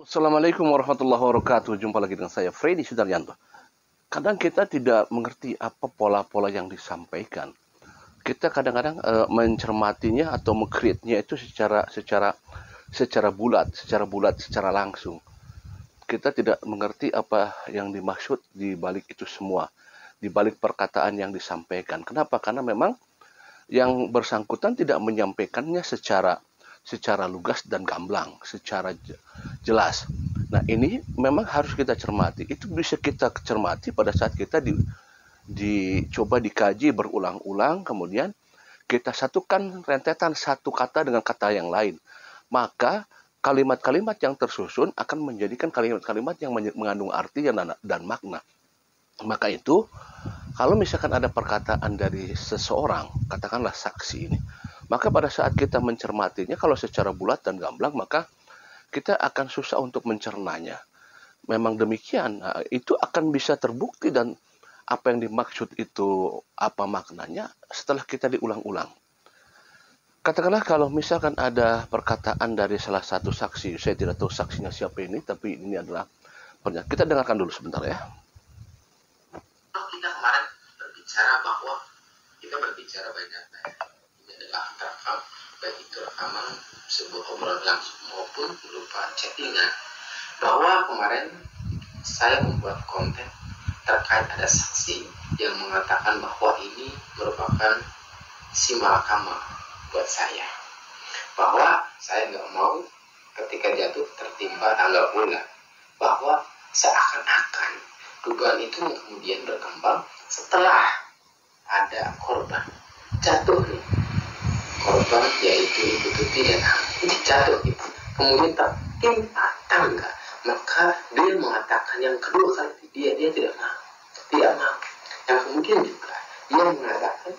Assalamualaikum warahmatullahi wabarakatuh. Jumpa lagi dengan saya, Freddy Sudaryanto. Kadang kita tidak mengerti apa pola-pola yang disampaikan. Kita kadang-kadang mencermatinya atau mengkreatnya itu secara bulat, secara langsung. Kita tidak mengerti apa yang dimaksud di balik itu semua, di balik perkataan yang disampaikan. Kenapa? Karena memang yang bersangkutan tidak menyampaikannya secara lugas dan gamblang, secara jelas. Nah, ini memang harus kita cermati. Itu bisa kita cermati pada saat kita dicoba dikaji berulang-ulang, kemudian kita satukan rentetan satu kata dengan kata yang lain. Maka kalimat-kalimat yang tersusun akan menjadikan kalimat-kalimat yang mengandung arti dan makna. Maka itu, kalau misalkan ada perkataan dari seseorang, katakanlah saksi ini, maka pada saat kita mencermatinya, kalau secara bulat dan gamblang, maka kita akan susah untuk mencernanya. Memang demikian, itu akan bisa terbukti dan apa yang dimaksud itu apa maknanya setelah kita diulang-ulang. Katakanlah kalau misalkan ada perkataan dari salah satu saksi, saya tidak tahu saksinya siapa ini, tapi ini adalah pernyataan. Kita dengarkan dulu sebentar ya. Kita kemarin berbicara bahwa kita berbicara banyak-banyak. Ini adalah rekam, baik itu rekaman sebuah obrolan langsung maupun berupa chattingan. Bahwa kemarin saya membuat konten terkait ada saksi yang mengatakan bahwa ini merupakan si malakama buat saya. Bahwa saya nggak mau ketika jatuh tertimpa tangga bulan. Bahwa seakan-akan dugaan itu kemudian berkembang setelah ada korban jatuh nih, korban yaitu Ibu Tuti dan ini jatuh gitu, kemudian tertimpa tangga, maka dia mengatakan yang kedua kali dia tidak mau, yang kemudian juga dia mengatakan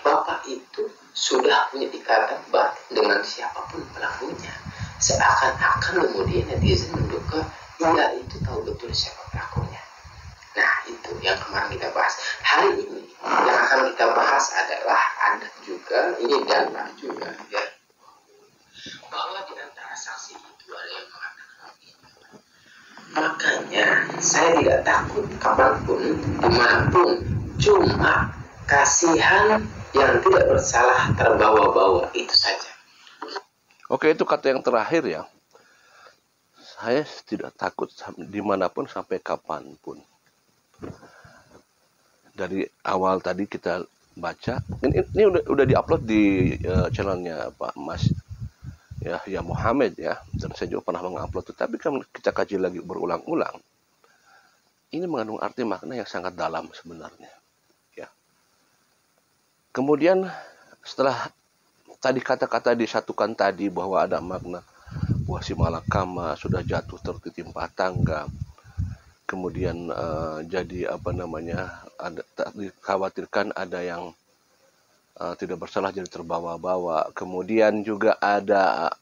bapak itu sudah punya ikatan batin dengan siapapun pelakunya, seakan-akan kemudian netizen menduga ia itu tahu betul siapa pelakunya. Nah, itu yang kemarin kita bahas. Hari ini yang akan kita bahas adalah ada juga, ini data juga ya, bahwa di antara saksi itu ada yang mengatakan itu. Makanya saya tidak takut kapanpun, dimanapun, cuma kasihan yang tidak bersalah terbawa-bawa, itu saja. Oke, itu kata yang terakhir ya. Saya tidak takut dimanapun sampai kapanpun. Dari awal tadi kita baca, ini udah diupload di channelnya Pak Mas ya Muhammad ya, dan saya juga pernah mengupload, tapi kan kita kaji lagi berulang-ulang. Ini mengandung arti makna yang sangat dalam sebenarnya. Ya. Kemudian setelah tadi kata-kata disatukan tadi bahwa ada makna bahwa si malakama sudah jatuh tertimpa tangga, kemudian jadi dikhawatirkan ada yang tidak bersalah jadi terbawa-bawa, kemudian juga ada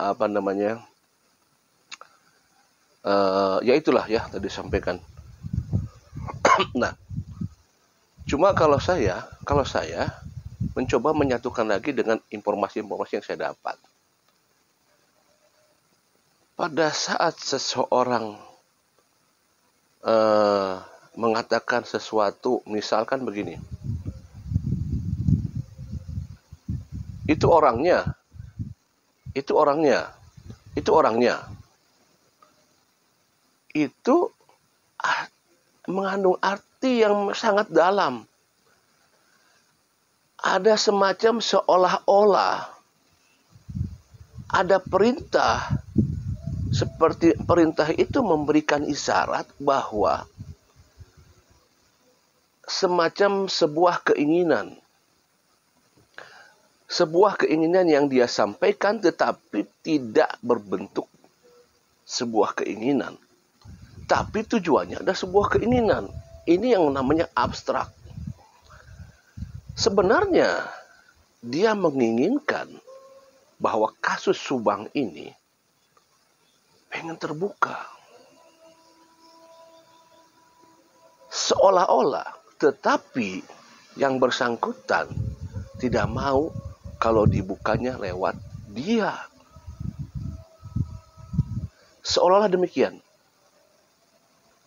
ya itulah ya tadi sampaikan. Nah, cuma kalau saya mencoba menyatukan lagi dengan informasi-informasi yang saya dapat. Pada saat seseorang mengatakan sesuatu, misalkan begini, itu orangnya, itu mengandung arti yang sangat dalam. Ada semacam seolah-olah ada perintah, seperti perintah itu memberikan isyarat bahwa semacam sebuah keinginan yang dia sampaikan tetapi tidak berbentuk sebuah keinginan, tapi tujuannya ada sebuah keinginan. Ini yang namanya abstrak. Sebenarnya dia menginginkan bahwa kasus Subang ini pengen terbuka. Seolah-olah, tetapi yang bersangkutan tidak mau kalau dibukanya lewat dia. Seolah-olah demikian.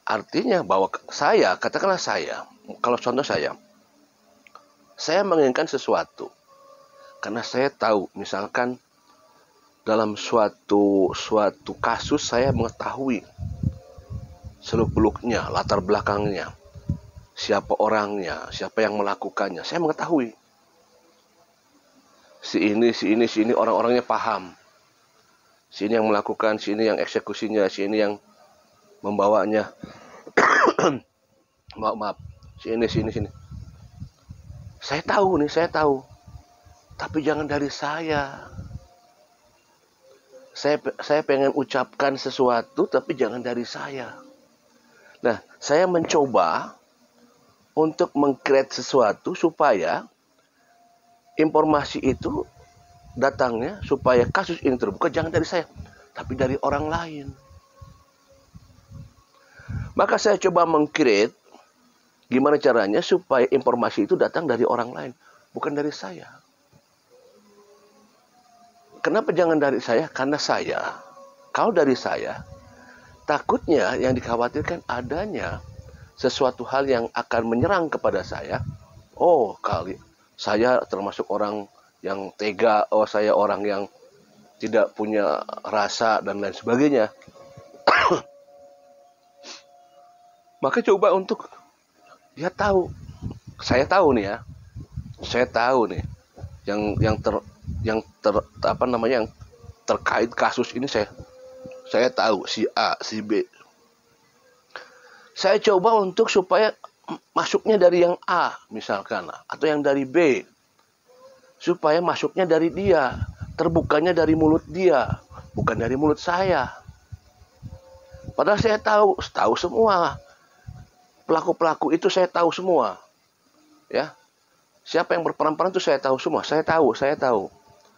Artinya bahwa saya, katakanlah saya, kalau contoh saya menginginkan sesuatu. Karena saya tahu, misalkan dalam suatu kasus saya mengetahui seluk-beluknya, latar belakangnya, siapa orangnya, siapa yang melakukannya, saya mengetahui. Si ini orang-orangnya paham. Si ini yang melakukan, si ini yang eksekusinya, si ini yang membawanya. maaf, si ini. Saya tahu. Tapi jangan dari saya. Saya pengen ucapkan sesuatu, tapi jangan dari saya. Nah, saya mencoba untuk meng-create sesuatu supaya informasi itu datangnya, supaya kasus ini terbuka, jangan dari saya, tapi dari orang lain. Maka saya coba meng-create gimana caranya supaya informasi itu datang dari orang lain, bukan dari saya. Kenapa jangan dari saya? Karena kalau dari saya, takutnya yang dikhawatirkan adanya sesuatu hal yang akan menyerang kepada saya. Oh, kali saya termasuk orang yang tega, saya orang yang tidak punya rasa dan lain sebagainya. Maka coba untuk dia tahu. Saya tahu nih yang terkait kasus ini saya tahu si A, si B. Saya coba untuk supaya masuknya dari yang A misalkan, atau yang dari B, supaya masuknya dari dia, terbukanya dari mulut dia, bukan dari mulut saya. Padahal saya tahu semua pelaku-pelaku itu, saya tahu semua, ya. Siapa yang berperan-peran itu saya tahu semua, saya tahu.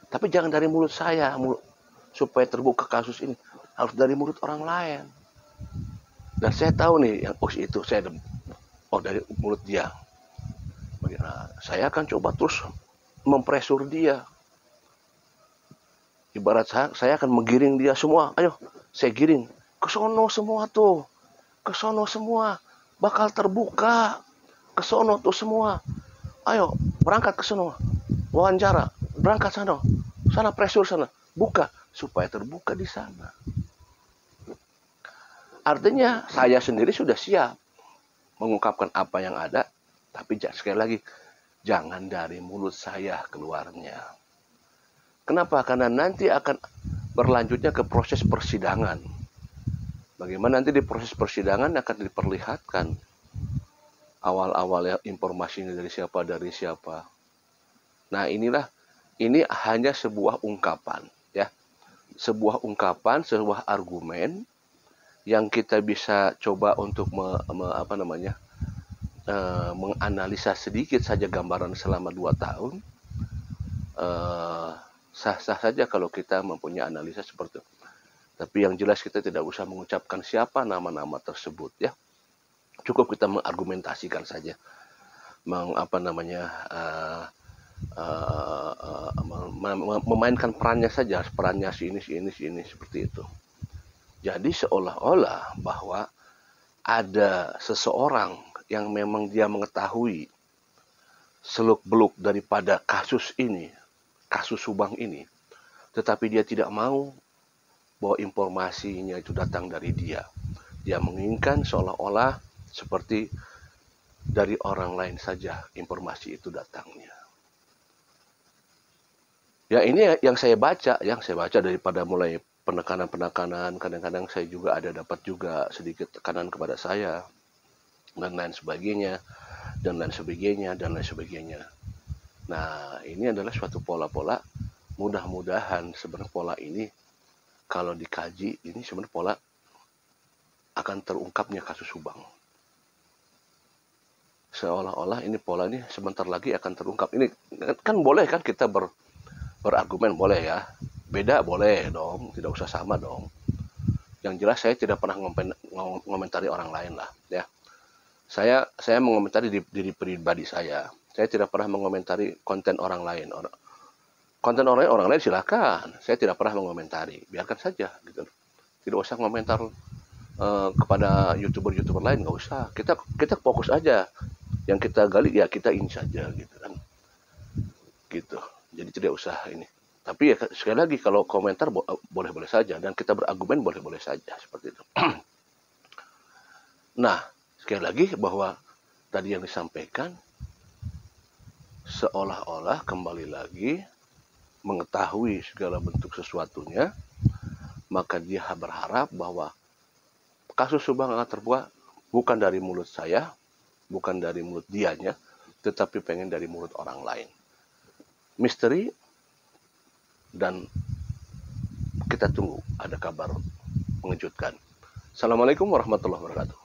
Tapi jangan dari mulut saya, supaya terbuka kasus ini harus dari mulut orang lain. Dan saya tahu nih yang itu dari mulut dia. Nah, saya akan coba terus mempresur dia. Ibarat saya akan menggiring dia semua. Ayo, saya giring ke sono semua tuh. Ke sono semua bakal terbuka. Ke sono tuh semua. Ayo, berangkat ke sono. Wawancara, berangkat sana. Sana presur sana. Buka supaya terbuka di sana. Artinya saya sendiri sudah siap mengungkapkan apa yang ada, tapi sekali lagi jangan dari mulut saya keluarnya. Kenapa? Karena nanti akan berlanjutnya ke proses persidangan. Bagaimana nanti di proses persidangan akan diperlihatkan awal-awalnya informasi ini dari siapa. Nah, ini hanya sebuah ungkapan, ya. Sebuah ungkapan, sebuah argumen yang kita bisa coba untuk menganalisa sedikit saja gambaran selama 2 tahun. Sah-sah saja kalau kita mempunyai analisa seperti itu. Tapi yang jelas kita tidak usah mengucapkan siapa nama-nama tersebut, ya. Cukup kita mengargumentasikan saja, memainkan perannya saja, perannya si ini seperti itu. Jadi seolah-olah bahwa ada seseorang yang memang dia mengetahui seluk-beluk daripada kasus Subang ini, tetapi dia tidak mau bahwa informasinya itu datang dari dia. Dia menginginkan seolah-olah seperti dari orang lain saja informasi itu datangnya. Ya, ini yang saya baca daripada mulai penekanan, kadang-kadang saya juga ada dapat juga sedikit tekanan kepada saya dan lain sebagainya. Nah, ini adalah suatu pola-pola. Mudah-mudahan sebenarnya pola ini kalau dikaji, ini sebenarnya pola akan terungkapnya kasus Subang. Seolah-olah ini pola ini sebentar lagi akan terungkap. Ini kan boleh kan kita berargumen, boleh ya. Beda boleh dong, tidak usah sama dong. Yang jelas saya tidak pernah mengomentari orang lain lah, ya. Saya mengomentari diri pribadi saya. Saya tidak pernah mengomentari konten orang lain. Konten orang lain silakan. Saya tidak pernah mengomentari, biarkan saja gitu. Tidak usah komentar kepada youtuber lain, nggak usah. Kita fokus aja. Yang kita gali ya kita ini saja gitu kan. Gitu. Jadi tidak usah ini. Tapi ya sekali lagi kalau komentar boleh-boleh saja dan kita berargumen boleh-boleh saja seperti itu. Nah, sekali lagi bahwa tadi yang disampaikan seolah-olah kembali lagi mengetahui segala bentuk sesuatunya, maka dia berharap bahwa kasus Subang akan terbuka bukan dari mulut saya, bukan dari mulut dianya, tetapi pengen dari mulut orang lain. Misteri, dan kita tunggu ada kabar mengejutkan. Assalamualaikum warahmatullahi wabarakatuh.